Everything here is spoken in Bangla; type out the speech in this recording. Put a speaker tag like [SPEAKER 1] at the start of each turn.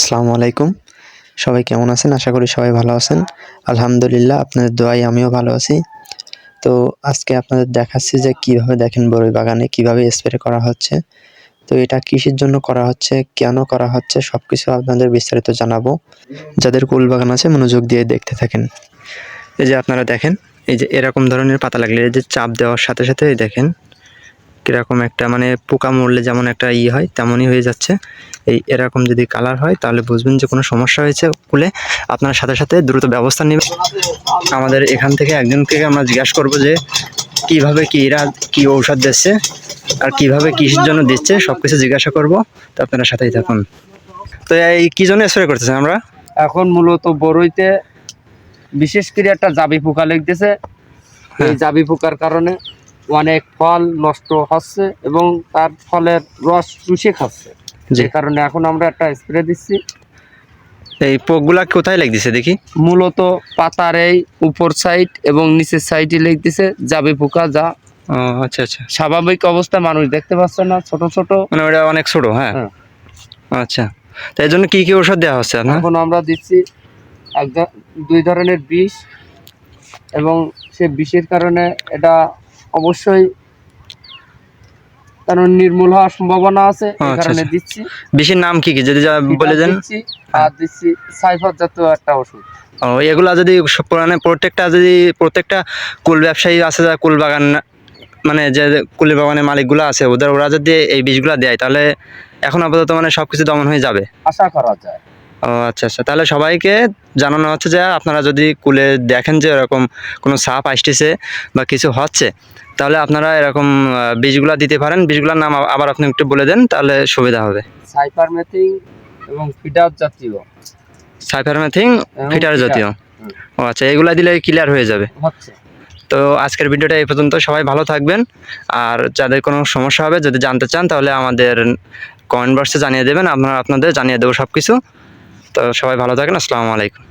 [SPEAKER 1] আসসালামু আলাইকুম। সবাই কেমন আছেন? আশা করি সবাই ভালো আছেন। আলহামদুলিল্লাহ আপনাদের দোয়ায় আমিও ভালো আছি। তো আজকে আপনাদের দেখাচ্ছি যে কীভাবে দেখেন বরই বাগানে কীভাবে স্প্রে করা হচ্ছে। তো এটা কিসের জন্য করা হচ্ছে, কেন করা হচ্ছে সবকিছু আপনাদের বিস্তারিত জানাবো। যাদের কুল বাগান আছে মনোযোগ দিয়ে দেখতে থাকেন। এই যে আপনারা দেখেন, এই যে এরকম ধরনের পাতা লাগলে এই যে চাপ দেওয়ার সাথে সাথে দেখেন কীরকম একটা মানে পোকা মরলে যেমন একটা হয় তেমনই হয়ে যাচ্ছে। এরকম যদি কালার হয় তাহলে বুঝবেন যে কোনো সমস্যা হয়েছে কুলে। আপনার সাথে সাথে দ্রুত ব্যবস্থা নেবেন। আমাদের এখান থেকে একজনকে আমরা জিজ্ঞাসা করব যে কীভাবে এরা কী ঔষধ দিচ্ছে আর কীভাবে কিসের জন্য দিচ্ছে সব কিছু জিজ্ঞাসা করব। তো আপনারা সাথেই থাকুন। তো এই কী জন্য স্প্রে করতেছেন আমরা?
[SPEAKER 2] এখন মূলত বরইতে বিশেষ করে একটা জাবি পোকা লেগেছে। এই জাবি পোকার কারণে অনেক ফল নষ্ট হচ্ছে এবং তার ফলের রস চুষে খাচ্ছে। যে কারণে এখন আমরা একটা স্প্রে দিচ্ছি।
[SPEAKER 1] এই পোকগুলা কোথায় লেগেছে দেখি?
[SPEAKER 2] মূলত পাতার এই উপর সাইড এবং নিচের সাইডে লেগেছে জাবি পোকা, যা
[SPEAKER 1] আচ্ছা আচ্ছা
[SPEAKER 2] স্বাভাবিক অবস্থা মানুষ দেখতে পাচ্ছে না, ছোট ছোট
[SPEAKER 1] মানে ওটা অনেক ছোট। হ্যাঁ আচ্ছা, তো এর জন্য কী কী ওষুধ দেওয়া হচ্ছে আপনার?
[SPEAKER 2] এখন আমরা দিচ্ছি দুই ধরনের বিষ এবং সে বিষের কারণে এটা অবশ্যই কারণ নির্মূল হওয়ার সম্ভাবনা আছে, এই কারণে দিচ্ছি।
[SPEAKER 1] বিষের নাম কি কি যদি বলে দেন?
[SPEAKER 2] আর দিচ্ছি সাইফার জাতীয় একটা ওষুধ।
[SPEAKER 1] এগুলা যদি মানে প্রত্যেকটা কুল ব্যবসায়ী আছে যারা কুল বাগান মানে যে কুলের বাগানের মালিকগুলো আছে ওরা যদি এই বিষগুলো দেয় তাহলে এখন আপাতত মানে সব কিছু দমন হয়ে যাবে
[SPEAKER 2] আশা করা যায়।
[SPEAKER 1] আচ্ছা আচ্ছা, তাহলে সবাইকে জানানো হচ্ছে যে আপনারা যদি কুলে দেখেন যে এরকম কোনো সাপ আসতেছে বা কিছু হচ্ছে তাহলে আপনারা এরকম বীজগুলা দিতে পারেন। বীজগুলোর নাম আবার আপনি একটু বলে দেন তাহলে সুবিধা হবে।
[SPEAKER 2] সাইপারমেথিন এবং ফিডার জাতীয়।
[SPEAKER 1] সাইপারমেথিন ফিডার জাতীয়। আচ্ছা, এগুলা দিলে ক্লিয়ার হয়ে যাবে। তো আজকের ভিডিওটা এই পর্যন্ত। সবাই ভালো থাকবেন। আর যাদের কোনো সমস্যা হবে যদি জানতে চান তাহলে আমাদের কমেন্ট বক্সে জানিয়ে দেবেন, আপনাদের জানিয়ে দেবো সব কিছু। তো সবাই ভালো থাকেন। আসসালামু আলাইকুম।